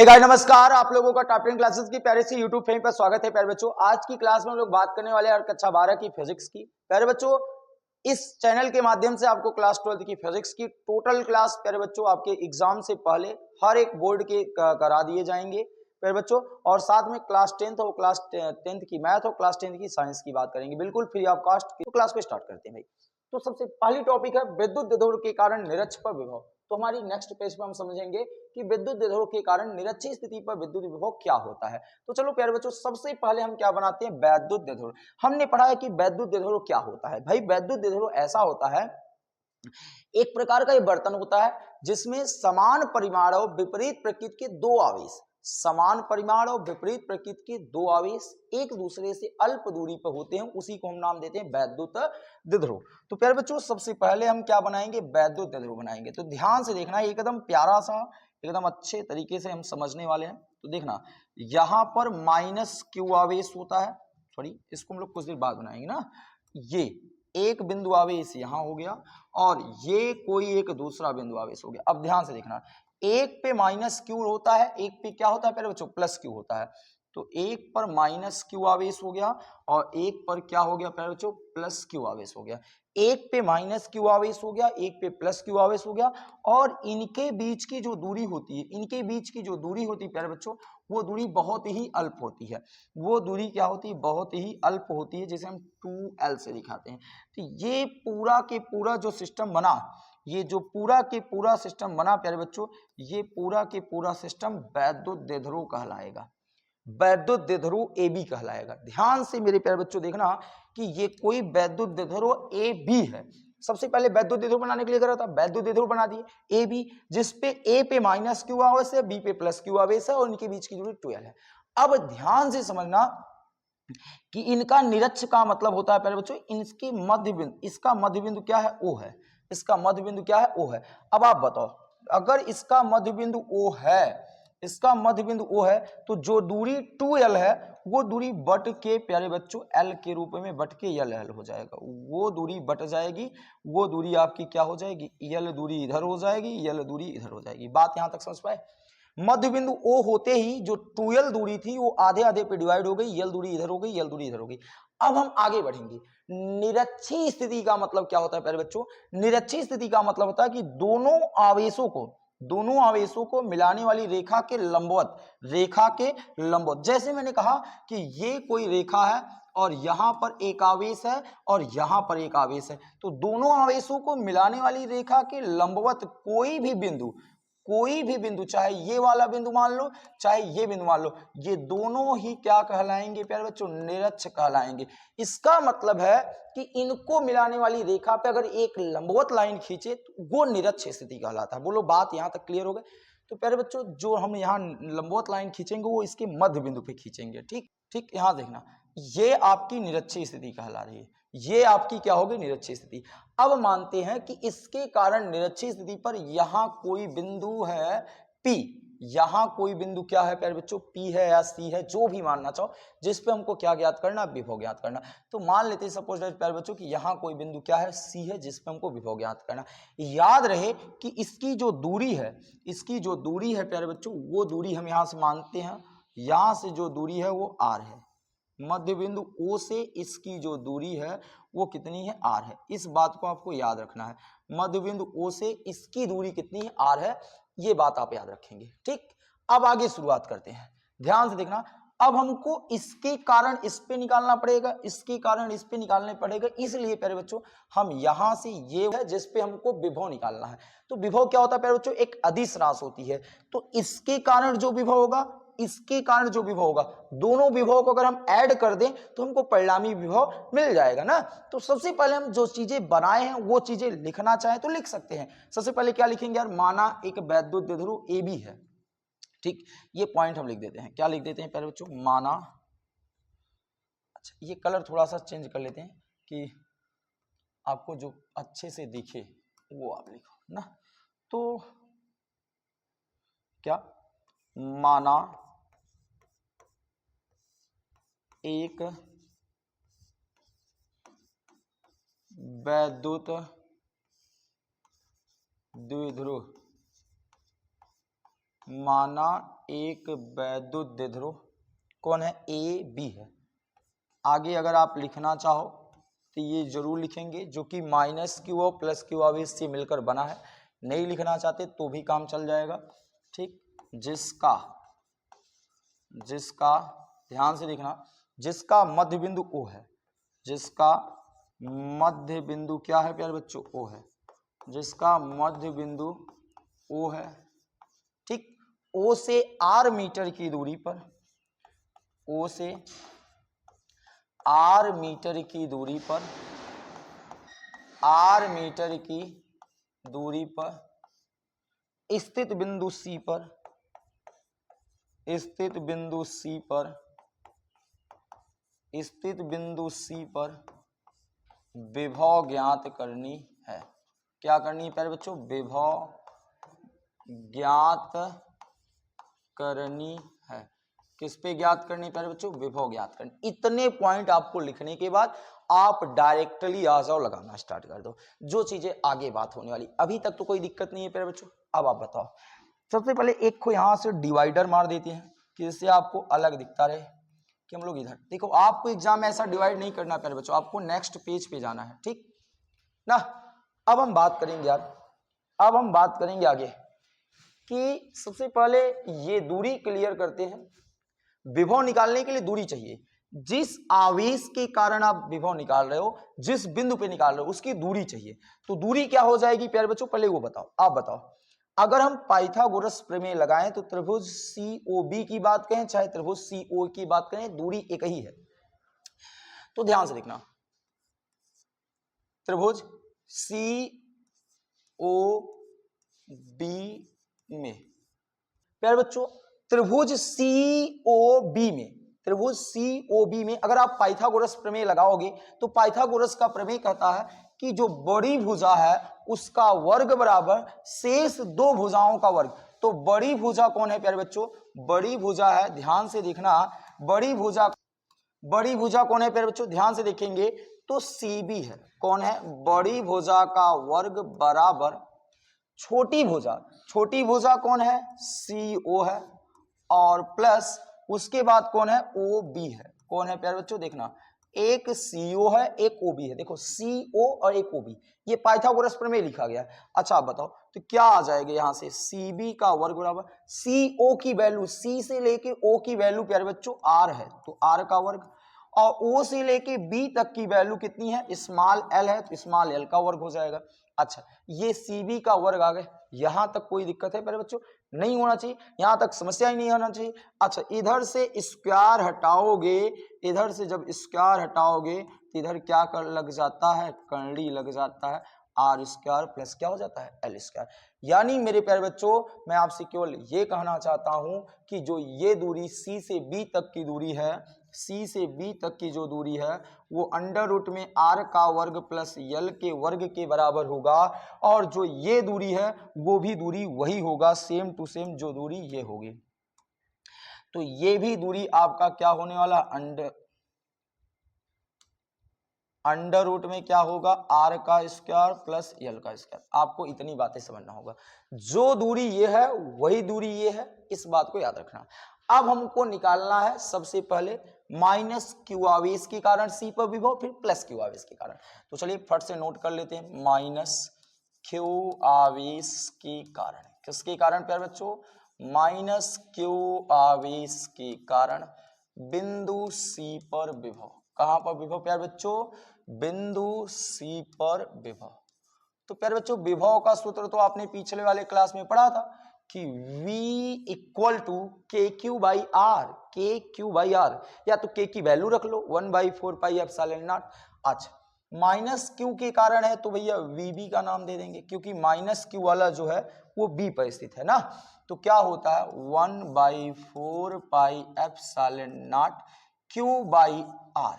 Hey guys नमस्कार, आप लोगों का टॉप 10 क्लासेस की प्यारे सी यूट्यूब फेम पर स्वागत है। प्यारे बच्चों, आज की क्लास में हम लोग बात करने वाले हैं कक्षा 12 की फिजिक्स की। प्यारे बच्चों, इस चैनल के माध्यम से आपको क्लास 12 की फिजिक्स की टोटल क्लास प्यारे बच्चों आपके एग्जाम से पहले हर एक बोर्ड के करा दिए जाएंगे प्यारे बच्चों, और साथ में क्लास 10th और क्लास 10th की मैथ और क्लास 10th की साइंस की बात करेंगे बिल्कुल फ्री ऑफ कॉस्ट। तो क्लास को स्टार्ट करते हैं भाई। तो सबसे पहली टॉपिक है विद्युत विधुर के कारण निरक्षपर विभव। तो हमारी नेक्स्ट पेज पे हम समझेंगे कि विद्युत विधुर के कारण निरक्षीय स्थिति पर विद्युत विभव क्या होता है। तो चलो प्यारे बच्चों, सबसे पहले हम क्या बनाते हैं, वैद्युत विधुर। हमने पढ़ा है कि वैद्युत विधुर क्या होता है। भाई वैद्युत विधुर ऐसा होता है, एक प्रकार का ये बर्तन होता है जिसमें समान परिमाण और विपरीत प्रकृति के दो आवेश, समान परिमाण और विपरीत प्रकृति के दो आवेश एक दूसरे से अल्प दूरी पर होते हैं, उसी को हम नाम देते हैं वैद्युत विधुर। तो प्यारे बच्चों, सबसे पहले हम क्या बनाएंगे, वैद्युत विधुर बनाएंगे। तो ध्यान से देखना, एकदम प्यारा सा, एकदम अच्छे तरीके से हम समझने वाले हैं। तो देखना, यहां पर माइनस क्यू आवेश होता है, सॉरी इसको हम लोग कुछ देर बाद बनाएंगे ना। ये एक बिंदु आवेश यहां हो गया और ये कोई एक दूसरा बिंदु आवेश हो गया। अब ध्यान से देखना, एक पे माइनस क्यू होता है, एक पे क्या होता है पहले बच्चों, प्लस क्यू होता है। तो एक पर माइनस क्यू आवेश हो गया और एक पर क्या हो गया पहले बच्चों, प्लस क्यू आवेश हो गया। एक पे माइनस क्यू आवेश हो गया, एक पे प्लस क्यू आवेश हो गया, और इनके बीच की जो दूरी होती है, इनके बीच की जो दूरी होती है प्यारे बच्चों, वो दूरी बहुत ही अल्प होती है। वो दूरी क्या होती है, बहुत ही अल्प होती है, जिसे हम 2L से दिखाते हैं। तो ये पूरा के पूरा जो सिस्टम बना, ये जो पूरा के पूरा सिस्टम बना प्यारे बच्चों, ये पूरा के पूरा सिस्टम वैद्युत द्विध्रुव कहलाएगा, वैद्युत द्विध्रुव AB कहलाएगा। ध्यान से मेरे प्यारे बच्चों देखना कि ये कोई वैद्युत द्विध्रुव AB है। सबसे पहले वैद्युत द्विध्रुव बनाने के लिए करा था, वैद्युत द्विध्रुव बना दिए AB, जिसपे A पे माइनस क्यू आवेश है, B पे प्लस क्यू आवेश है और इनके बीच की दूरी 12 है। अब ध्यान से समझना कि इनका निरक्ष का मतलब होता है पहले बच्चों, इसकी मध्य बिंदु, इसका मध्य बिंदु क्या है, O है। इसका मध्य बिंदु क्या है, O है। अब आप बताओ, अगर इसका मध्य बिंदु O है, इसका मध्य बिंदु O है, तो जो दूरी 2L है वो दूरी बट के प्यारे बच्चों L के रूप में बट के L हो जाएगा। वो दूरी बट जाएगी, वो दूरी आपकी क्या हो जाएगी, L दूरी इधर हो जाएगी, L दूरी इधर हो जाएगी। बात यहां तक समझ पाए। मध्य बिंदु O होते ही जो 2L दूरी थी वो आधे आधे पे डिवाइड हो गई, L दूरी इधर हो गई, L दूरी इधर हो गई। अब हम आगे बढ़ेंगे। निरक्षीय स्थिति का मतलब क्या होता है प्यारे बच्चों, निरक्षीय स्थिति का मतलब होता है कि दोनों आवेशों को मिलाने वाली रेखा के लंबवत, रेखा के लंबवत। जैसे मैंने कहा कि ये कोई रेखा है और यहां पर एक आवेश है और यहां पर एक आवेश है, तो दोनों आवेशों को मिलाने वाली रेखा के लंबवत कोई भी बिंदु, चाहे ये वाला बिंदु मान लो, चाहे ये बिंदु मान लो, ये दोनों ही क्या कहलाएंगे प्यारे बच्चों, निरक्ष कहलाएंगे। इसका मतलब है कि इनको मिलाने वाली रेखा पे अगर एक लंबवत लाइन खींचे तो वो निरक्ष स्थिति कहलाता है। बोलो बात यहां तक क्लियर हो गई। तो प्यारे बच्चों, जो हम यहाँ लंबवत लाइन खींचेंगे वो इसके मध्य बिंदु पे खींचेंगे। ठीक ठीक, यहां देखना, ये आपकी निरक्षीय स्थिति कहला रही है, ये आपकी क्या होगी, निरक्षीय स्थिति। अब मानते हैं कि इसके कारण निरक्षीय स्थिति पर यहां कोई बिंदु है P, यहां कोई बिंदु क्या है प्यारे बच्चों, P है या C है, जो भी मानना चाहो, जिस पे हमको क्या ज्ञात करना, विभव ज्ञात करना। तो मान लेते हैं सपोज प्यारे बच्चों कि यहां कोई बिंदु क्या है, C है, जिस पे हमको विभव ज्ञात करना। याद रहे कि इसकी जो दूरी है, इसकी जो दूरी है प्यारे बच्चों, वो दूरी हम यहां से मानते हैं, यहां से जो दूरी है वो R है। मध्य बिंदु O से इसकी जो दूरी है वो कितनी है, R है। इस बात को आपको याद रखना है, मध्य बिंदु O से इसकी दूरी कितनी है, R है। ये बात आप याद रखेंगे। ठीक, अब आगे शुरुआत करते हैं, ध्यान से देखना। अब हमको इसके कारण इस पे निकालना पड़ेगा, इसके कारण इस पे निकालने पड़ेगा, इसलिए प्यारे बच्चों हम यहां से ये है जिस पे हमको विभव निकालना है। तो विभव क्या होता है प्यारे बच्चों, एक अदिश राशि होती है। तो इसके कारण जो विभव होगा, इसके कारण जो विभव होगा, दोनों विभव को अगर हम ऐड कर दें तो हमको परिणामी विभव मिल जाएगा ना। तो सबसे पहले हम जो चीजें बनाए हैं वो चीजें लिखना चाहें तो लिख सकते हैं। सबसे पहले क्या लिखेंगे यार, माना एक वैद्युत द्विध्रुव AB है। ठीक, ये पॉइंट हम लिख देते हैं, क्या लिख देते हैं प्यारे बच्चों, माना, अच्छा ये कलर थोड़ा सा चेंज कर लेते हैं कि आपको जो अच्छे से दिखे वो आप लिखो ना। तो क्या, माना एक वैद्युत द्विध्रुव माना एक वैद्युत द्विध्रुव कौन है, ए बी है। आगे अगर आप लिखना चाहो तो ये जरूर लिखेंगे, जो कि माइनस क्यू और प्लस क्यू आवेश से मिलकर बना है। नहीं लिखना चाहते तो भी काम चल जाएगा, ठीक। जिसका ध्यान से देखना, जिसका मध्य बिंदु O है, जिसका मध्य बिंदु क्या है प्यारे बच्चों, O है, जिसका मध्य बिंदु O है, ठीक। O से R मीटर की दूरी पर, O से R मीटर की दूरी पर, R मीटर की दूरी पर स्थित बिंदु C पर, स्थित बिंदु C पर, स्थित बिंदु C पर विभव ज्ञात करनी है। क्या करनी है प्यारे बच्चों, विभव ज्ञात करनी है। किस पे ज्ञात करनी है प्यारे बच्चों, विभव ज्ञात करनी। इतने पॉइंट आपको लिखने के बाद आप डायरेक्टली आ जाओ, लगाना स्टार्ट कर दो, जो चीजें आगे बात होने वाली। अभी तक तो कोई दिक्कत नहीं है प्यारे बच्चों। अब आप बताओ, सबसे पहले एक को यहां से डिवाइडर मार देते हैं कि इससे आपको अलग दिखता रहे कि हम लोग इधर देखो। आपको एग्जाम में ऐसा डिवाइड नहीं करना प्यारे बच्चों, आपको नेक्स्ट पेज पे जाना है, ठीक ना। अब हम बात करेंगे यार, अब हम बात करेंगे आगे कि सबसे पहले ये दूरी क्लियर करते हैं। विभव निकालने के लिए दूरी चाहिए। जिस आवेश के कारण आप विभव निकाल रहे हो, जिस बिंदु पे निकाल रहे हो, उसकी दूरी चाहिए। तो दूरी क्या हो जाएगी प्यारे बच्चों, पहले वो बताओ, आप बताओ। अगर हम पाइथागोरस प्रमेय लगाएं तो त्रिभुज COB की बात करें चाहे त्रिभुज CO की बात करें, दूरी एक ही है। तो ध्यान से देखना, त्रिभुज COB में प्यारे बच्चों, त्रिभुज COB में अगर आप पाइथागोरस प्रमेय लगाओगे तो पाइथागोरस का प्रमेय कहता है कि जो बड़ी भुजा है उसका वर्ग बराबर शेष दो भुजाओं का वर्ग। तो बड़ी भुजा कौन है प्यारे बच्चों, बड़ी भुजा है, ध्यान से देखना, बड़ी भुजा कौन है प्यारे बच्चों, ध्यान से देखेंगे तो CB है। कौन है, बड़ी भुजा का वर्ग बराबर छोटी भुजा कौन है, CO है, और प्लस उसके बाद कौन है, OB है। कौन है प्यारे बच्चों, देखना, एक CO है एक OB है। देखो CO और एक OB, ये पाइथागोरस प्रमेय लिखा गया है। अच्छा आप बताओ तो क्या आ जाएगा यहां से, CB का वर्ग बराबर CO की वैल्यू, C से लेके O की वैल्यू प्यारे बच्चों R है, तो R का वर्ग, और O से लेके B तक की वैल्यू कितनी है, स्मॉल l है, तो स्मॉल l का वर्ग हो जाएगा। अच्छा ये CB का वर्ग आ गए, यहां तक कोई दिक्कत है प्यारे बच्चों, नहीं होना चाहिए, यहां तक समस्या ही नहीं होना चाहिए। अच्छा इधर से स्क्वायर हटाओगे, इधर से जब स्क्वायर हटाओगे तो इधर क्या कर लग जाता है, करड़ी लग जाता है, आर स्क्वायर प्लस क्या हो जाता है, एल स्क्वायर। यानी मेरे प्यारे बच्चों मैं आपसे केवल ये कहना चाहता हूं कि जो ये दूरी C से B तक की दूरी है, C से B तक की जो दूरी है वो अंडर रूट में R का वर्ग प्लस L के वर्ग के बराबर होगा, और जो ये दूरी है वो भी दूरी वही होगा, सेम टू सेम जो दूरी ये होगी। तो ये भी दूरी आपका क्या होने वाला, अंडर रूट में क्या होगा, R का स्क्वायर प्लस L का स्क्वायर। आपको इतनी बातें समझना होगा, जो दूरी ये है वही दूरी ये है, इस बात को याद रखना। अब हमको निकालना है सबसे पहले माइनस क्यू आवेश के कारण C पर विभव, फिर प्लस क्यू आवेश के कारण। तो चलिए फट से नोट कर लेते हैं, माइनस क्यू आवेश के कारण, किसके कारण प्यारे बच्चों, माइनस क्यू आवेश के कारण बिंदु C पर विभव। कहां पर विभव प्यारे बच्चों, बिंदु C पर विभव। तो प्यारे बच्चों विभव का सूत्र तो आपने पिछले वाले क्लास में पढ़ा था कि V equal to KQ by आर, KQ बाई आर, या तो K की वैल्यू रख लो 1/4 पाई एप्सिलॉन नॉट। अच्छा माइनस क्यू के कारण है तो भैया VB का नाम दे देंगे, क्योंकि माइनस क्यू वाला जो है वो B पर स्थित है ना। तो क्या होता है 1/4 pi epsilon naught Q by आर।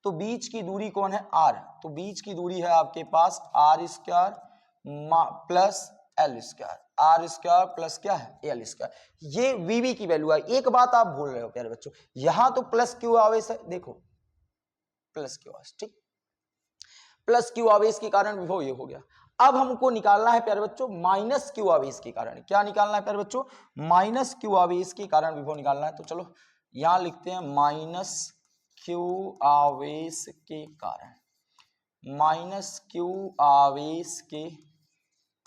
तो बीच की दूरी कौन है, R, तो बीच की दूरी है आपके पास R square plus L square, R square plus क्या है, L स्क्वायर। ये VB की वैल्यू है। एक बात आप भूल रहे हो प्यारे बच्चों, यहां तो प्लस क्यू आवेश है, देखो प्लस क्यू आवेश, ठीक, प्लस क्यू आवेश के कारण विभव ये हो गया। अब हमको निकालना है प्यारे बच्चों माइनस क्यू आवेश के कारण। क्या निकालना है प्यारे बच्चों? माइनस क्यू आवेश के कारण विभव निकालना है। तो चलो यहां लिखते हैं माइनस क्यू आवेश के कारण, माइनस क्यू आवेश के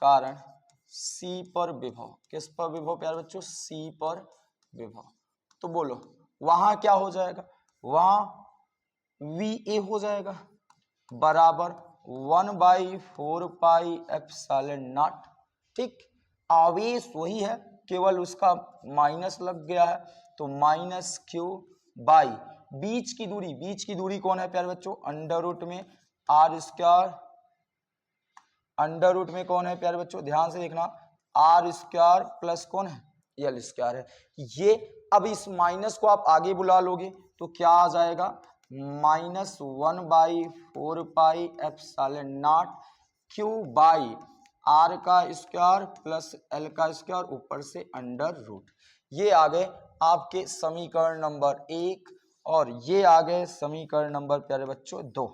कारण C पर विभव। किस पर विभव प्यारे बच्चों? C पर विभव। तो बोलो वहां क्या हो जाएगा? वहां VA हो जाएगा बराबर 1/4 पाई एप्सिलॉन नॉट। ठीक, आवेश वही है, केवल उसका माइनस लग गया है। तो माइनस क्यू बाई बीच की दूरी कौन है प्यारे बच्चों? अंडर रूट में आर स्क्वायर, अंडर रूट में कौन है प्यारे बच्चों? ध्यान से देखना, आर स्क्वायर प्लस कौन है? एल स्क्वायर है ये। अब इस माइनस को आप आगे बुला लोगे तो क्या आ जाएगा? Minus 1/4 pi epsilon naught Q by R का स्क्वायर प्लस एल का स्क्वायर ऊपर से अंडर रूट। ये आ गए आपके समीकरण नंबर 1 और ये आ गए समीकरण नंबर प्यारे बच्चों 2।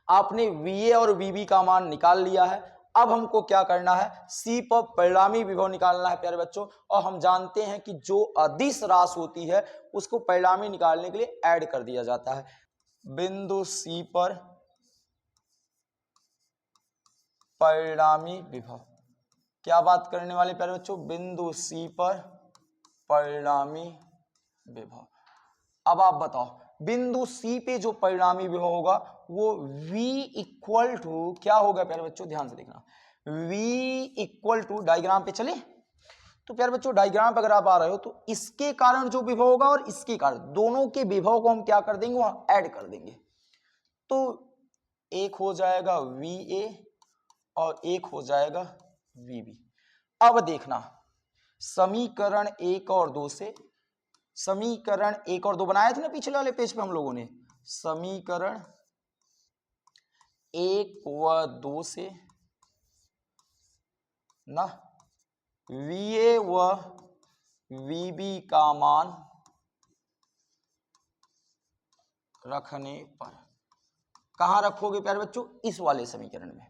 आपने VA और VB का मान निकाल लिया है। अब हमको क्या करना है? C पर परिणामी विभव निकालना है प्यारे बच्चों। और हम जानते हैं कि जो अदिश राशि होती है उसको परिणामी निकालने के लिए ऐड कर दिया जाता है। बिंदु C पर परिणामी विभव, क्या बात करने वाले प्यारे बच्चों? बिंदु C पर परिणामी विभव। अब आप बताओ बिंदु C पे जो परिणामी विभव होगा वो V इक्वल टू क्या होगा प्यारे बच्चों? ध्यान से देखना, V इक्वल टू, डायग्राम पे चले तो प्यारे बच्चों डायग्राम पे अगर आप आ रहे हो तो इसके कारण जो विभव होगा और इसके कारण, दोनों के विभव को हम क्या कर देंगे? वहां ऐड कर देंगे। तो एक हो जाएगा VA और एक हो जाएगा VB। अब देखना समीकरण 1 और 2 से, समीकरण 1 और 2 बनाए थे ना पिछले वाले पेज पे हम लोगों ने। समीकरण 1 व 2 से ना VA व VB का मान रखने पर कहां रखोगे प्यारे बच्चों? इस वाले समीकरण में।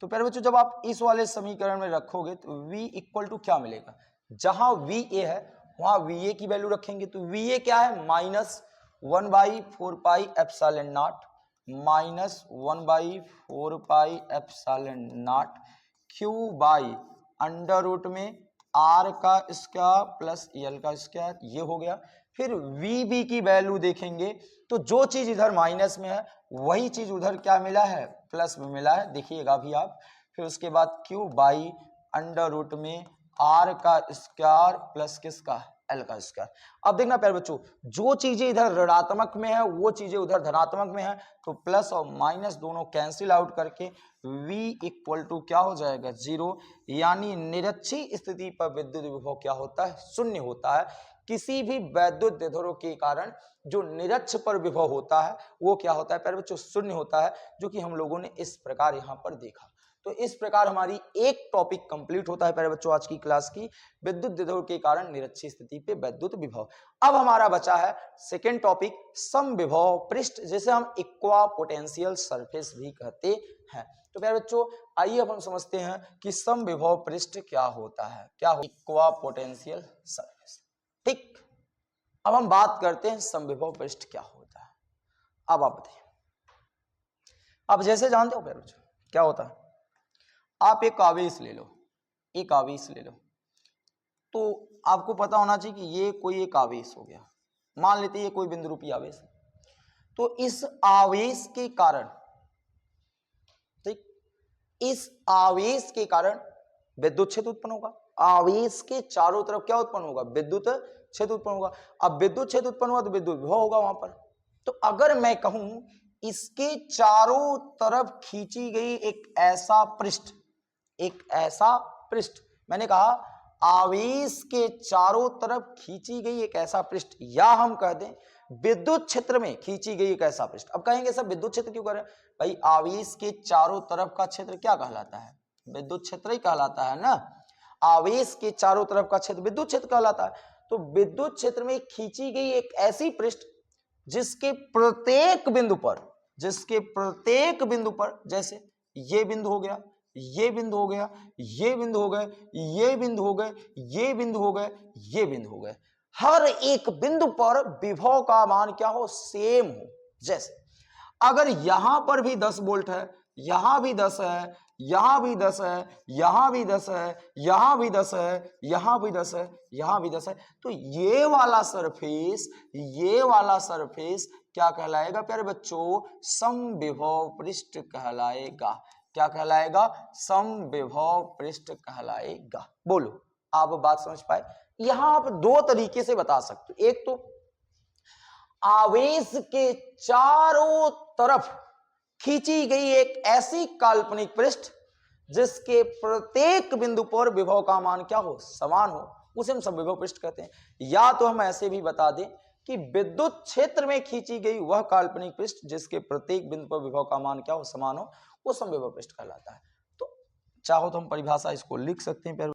तो प्यारे बच्चों जब आप इस वाले समीकरण में रखोगे तो V इक्वल टू क्या मिलेगा? जहां VA है वहां VA की वैल्यू रखेंगे। तो VA क्या है? Minus 1/4 pi epsilon naught, minus 1/4 pi epsilon naught Q by under root में आर का स्क्वायर प्लस एल का स्क्वायर। ये हो गया। फिर VB की वैल्यू देखेंगे तो जो चीज इधर माइनस में है वही चीज उधर क्या मिला है? प्लस में मिला है, देखिएगा भी आप। फिर उसके बाद क्यू बाई अंडर रूट में आर का स्क्वायर प्लस किसका? एल का स्क्वायर। अब देखना प्यारे बच्चों जो चीजें इधर ऋणात्मक में है वो चीजें उधर धनात्मक में है, तो प्लस और माइनस दोनों कैंसिल आउट करके V इक्वल टू क्या हो जाएगा? 0। यानी निरक्षीय स्थिति पर विद्युत विभव क्या होता है? शून्य होता है। किसी भी वैद्युत विभव के कारण जो निरक्ष पर विभव होता है वो क्या होता है प्यारे बच्चों? शून्य होता है, जो कि हम लोगों ने इस प्रकार यहाँ पर देखा। तो इस प्रकार हमारी एक टॉपिक कंप्लीट होता है प्यारे बच्चों आज की क्लास की, विद्युत विभव के कारण निरक्षीय स्थिति पे वैद्युत विभव। अब हमारा बचा है सेकेंड टॉपिक समविभव पृष्ठ, जिसे हम इक्वा पोटेंशियल सरफेस भी कहते हैं। तो प्यारे बच्चों आइए अब हम समझते हैं कि समविभव पृष्ठ क्या होता है। क्या हो? इक्वा पोटेंशियल सरफेस। ठीक, अब हम बात करते हैं समविभव पृष्ठ क्या होता है। अब आप बताइए, आप जैसे जानते हो प्यारे बच्चों क्या होता है, आप एक आवेश ले लो, एक आवेश ले लो, तो आपको पता होना चाहिए कि ये कोई एक आवेश हो गया। मान लेते हैं ये कोई बिंदु रूपी आवेश है। तो इस आवेश के कारण, ठीक, इस आवेश के कारण विद्युत क्षेत्र उत्पन्न होगा। आवेश के चारों तरफ क्या उत्पन्न होगा? विद्युत क्षेत्र उत्पन्न होगा। अब विद्युत क्षेत्र उत्पन्न हुआ तो विद्युत विभव होगा वहां पर। तो अगर मैं कहूं इसके चारों तरफ खींची गई एक ऐसा पृष्ठ, एक ऐसा पृष्ठ, मैंने कहा आवेश के चारों तरफ खींची गई एक ऐसा पृष्ठ, या हम कह दें विद्युत क्षेत्र में खींची गई एक ऐसा पृष्ठ। अब कहेंगे सब विद्युत क्षेत्र क्यों करें भाई? आवेश के चारों तरफ का क्षेत्र क्या कहलाता है? विद्युत क्षेत्र ही कहलाता है ना। आवेश के चारों तरफ का क्षेत्र विद्युत क्षेत्र कहलाता है। तो विद्युत क्षेत्र में खींची गई एक ऐसी पृष्ठ जिसके प्रत्येक बिंदु पर, जिसके प्रत्येक बिंदु पर, जैसे ये बिंदु हो गया, ये बिंदु हो गया, ये बिंदु हो गए, ये बिंदु हो गए, ये बिंदु हो गए, ये बिंदु हो गए। हर एक बिंदु पर विभव का मान क्या हो, सेम हो। जैसे अगर यहां पर भी 10 वोल्ट है, यहां भी 10 है, यहां भी 10 है, यहां भी 10 है, यहां भी 10 है, यहां भी 10 है, यहां भी 10 है, तो ये वाला सरफेस, ये वाला सरफेस क्या कहलाएगा प्यारे बच्चों, समविभव पृष्ठ कहलाएगा। क्या कहलाएगा, समविभव पृष्ठ कहलाएगा। बोलो आप बात समझ पाए। यहां आप दो तरीके से बता सकते हो, एक तो आवेश के चारों तरफ खींची गई एक ऐसी काल्पनिक पृष्ठ जिसके प्रत्येक बिंदु पर विभव का मान क्या हो, समान हो, उसे हम समविभव पृष्ठ कहते हैं। या तो हम ऐसे भी बता दें कि विद्युत क्षेत्र में खींची गई वह काल्पनिक पृष्ठ जिसके प्रत्येक बिंदु पर विभव का मान क्या हो, समान हो, वो समविभव पृष्ठ कहलाता है। तो चाहो तो हम परिभाषा इसको लिख सकते हैं।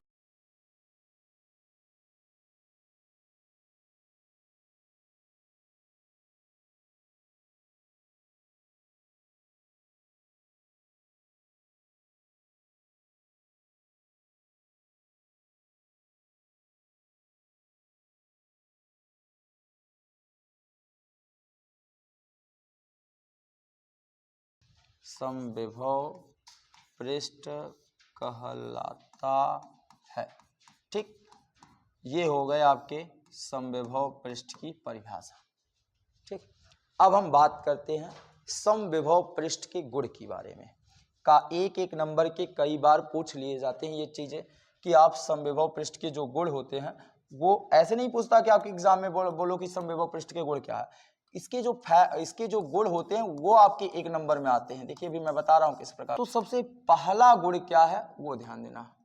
समविभव पृष्ठ कहलाता है। ठीक, ये हो गए आपके समविभव पृष्ठ की परिभाषा। ठीक, अब हम बात करते हैं समविभव पृष्ठ के गुण के बारे में। का एक एक नंबर के कई बार पूछ लिए जाते हैं ये चीजें कि आप समविभव पृष्ठ के जो गुण होते हैं वो ऐसे नहीं पूछता कि आपके एग्जाम में बोलो कि समविभव पृष्ठ के गुण क्या है। इसके जो गुण होते हैं वो आपके एक नंबर में आते हैं। देखिए अभी मैं बता रहा हूं किस प्रकार। तो सबसे पहला गुण क्या है वो ध्यान देना।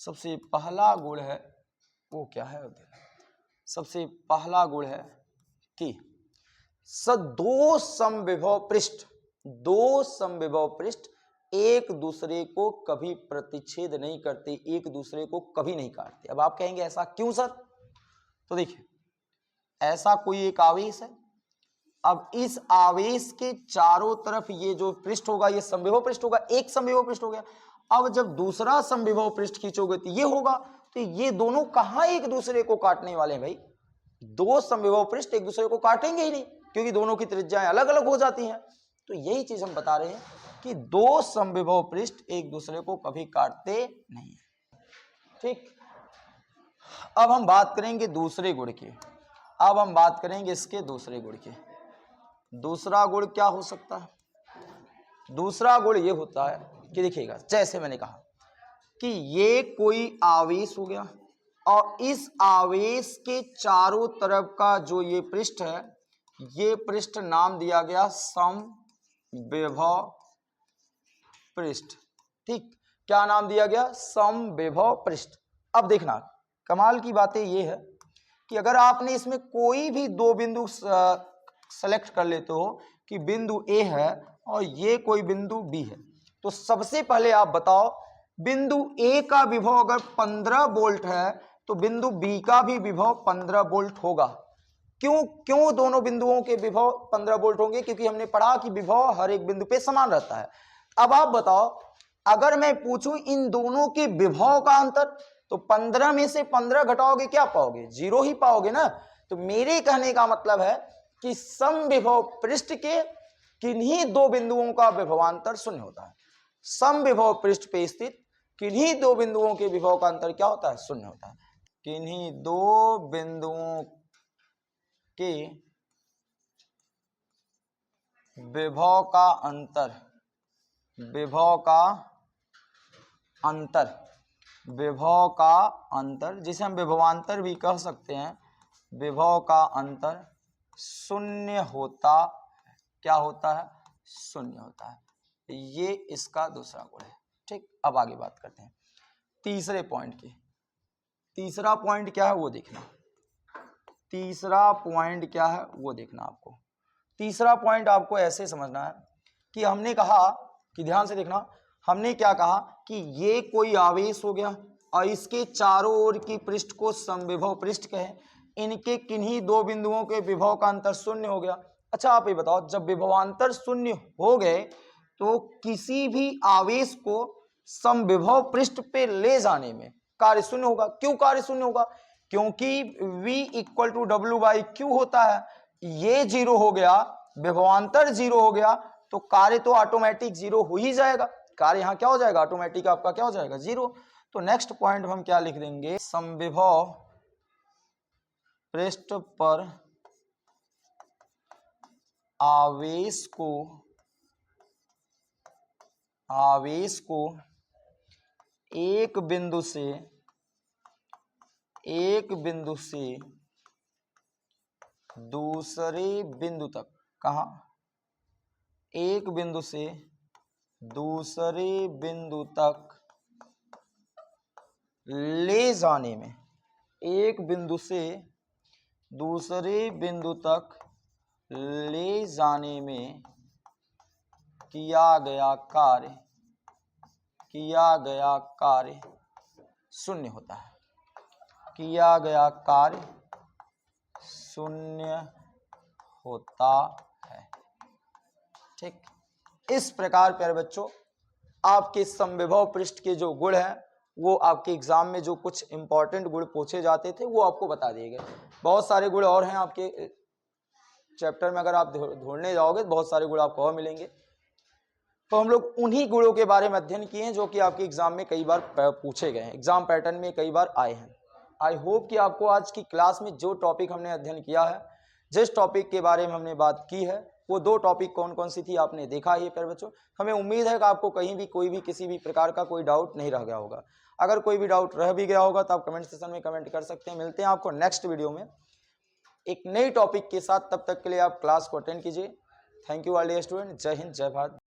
सबसे पहला गुण है वो क्या है, सबसे पहला गुण है कि दो समविभव पृष्ठ एक दूसरे को कभी प्रतिच्छेद नहीं करते, एक दूसरे को कभी नहीं काटते। अब आप कहेंगे ऐसा क्यों सर? तो देखिए, ऐसा कोई एक आवेश है, अब इस आवेश के चारों तरफ ये जो पृष्ठ होगा ये समविभव पृष्ठ होगा, एक समविभव पृष्ठ हो गया। अब जब दूसरा समविभव पृष्ठ खींचोगे तो ये होगा, तो ये दोनों कहां एक दूसरे को काटने वाले हैं भाई? दो समविभव पृष्ठ एक दूसरे को काटेंगे ही नहीं क्योंकि दोनों की त्रिज्याएं अलग अलग हो जाती हैं। तो यही चीज हम बता रहे हैं कि दो समविभव पृष्ठ एक दूसरे को कभी काटते नहीं है। ठीक, अब हम बात करेंगे दूसरे गुण की। अब हम बात करेंगे इसके दूसरे गुण की। दूसरा गुण क्या हो सकता है? दूसरा गुण ये होता है कि देखिएगा, जैसे मैंने कहा कि ये कोई आवेश हो गया और इस आवेश के चारों तरफ का जो ये पृष्ठ है, ये पृष्ठ नाम दिया गया समविभव पृष्ठ। ठीक, क्या नाम दिया गया? समविभव पृष्ठ। अब देखना कमाल की बातें ये है कि अगर आपने इसमें कोई भी दो बिंदु सेलेक्ट कर लेते हो कि बिंदु ए है और ये कोई बिंदु बी है, तो सबसे पहले आप बताओ बिंदु ए का विभव अगर 15 वोल्ट है तो बिंदु बी का भी विभव 15 वोल्ट होगा। क्यों दोनों बिंदुओं के विभव 15 वोल्ट होंगे? क्योंकि हमने पढ़ा कि विभव हर एक बिंदु पे समान रहता है। अब आप बताओ, अगर मैं पूछूं इन दोनों के विभव का अंतर, तो 15 में से 15 घटाओगे क्या पाओगे? 0 ही पाओगे ना। तो मेरे कहने का मतलब है कि समविभव पृष्ठ के किन्हीं दो बिंदुओं का विभवांतर शून्य होता है। समविभव पृष्ठ पे स्थित किन्हीं दो बिंदुओं के विभव का अंतर क्या होता है? शून्य होता है। किन्हीं दो बिंदुओं के विभव का अंतर, विभव का अंतर जिसे हम विभवांतर भी कह सकते हैं, विभव का अंतर शून्य होता है। क्या होता है? शून्य होता है। ये इसका दूसरा गुण है। ठीक, अब आगे बात करते हैं तीसरे पॉइंट की। तीसरा पॉइंट क्या है वो देखना। तीसरा पॉइंट क्या है वो देखना आपको। तीसरा पॉइंट आपको ऐसे समझना है कि हमने कहा कि ध्यान से देखना, हमने क्या कहा कि ये कोई आवेश हो गया और इसके चारों ओर की पृष्ठ को समविभव पृष्ठ कहें। इनके किन्हीं दो बिंदुओं के विभव का अंतर शून्य हो गया। अच्छा आप ये बताओ, जब विभवांतर शून्य हो गए तो किसी भी आवेश को समविभव पृष्ठ पे ले जाने में कार्य शून्य होगा। क्यों कार्य शून्य होगा? क्योंकि V इक्वल टू W/Q होता है, ये जीरो हो गया, विभवांतर जीरो हो गया, तो कार्य तो ऑटोमेटिक जीरो हो ही जाएगा। कार्य यहाँ क्या हो जाएगा? ऑटोमेटिक आपका क्या हो जाएगा? जीरो। तो नेक्स्ट पॉइंट हम क्या लिख देंगे? समविभव पृष्ठ पर आवेश को एक बिंदु से दूसरे बिंदु तक, कहां? एक बिंदु से दूसरे बिंदु तक ले जाने में, एक बिंदु से दूसरे बिंदु तक ले जाने में किया गया कार्य शून्य होता है। किया गया कार्य शून्य होता है। ठीक, इस प्रकार प्यारे बच्चों आपके समविभव पृष्ठ के जो गुण हैं वो आपके एग्जाम में जो कुछ इंपॉर्टेंट गुण पूछे जाते थे वो आपको बता दिए गए। बहुत सारे गुण और हैं आपके चैप्टर में, अगर आप ढूंढने जाओगे तो बहुत सारे गुण आपको और मिलेंगे। तो हम लोग उन्हीं गुणों के बारे में अध्ययन किए हैं जो कि आपके एग्जाम में कई बार पूछे गए हैं, एग्जाम पैटर्न में कई बार आए हैं। आई होप कि आपको आज की क्लास में जो टॉपिक हमने अध्ययन किया है, जिस टॉपिक के बारे में हमने बात की है, वो दो टॉपिक कौन कौन सी थी आपने देखा ही है प्यारे बच्चों। हमें उम्मीद है कि आपको कहीं भी कोई भी किसी भी प्रकार का कोई डाउट नहीं रह गया होगा। अगर कोई भी डाउट रह भी गया होगा तो आप कमेंट सेक्शन में कमेंट कर सकते हैं। मिलते हैं आपको नेक्स्ट वीडियो में एक नई टॉपिक के साथ। तब तक के लिए आप क्लास को अटेंड कीजिए। Thank you all dear student. जय हिंद, जय भारत।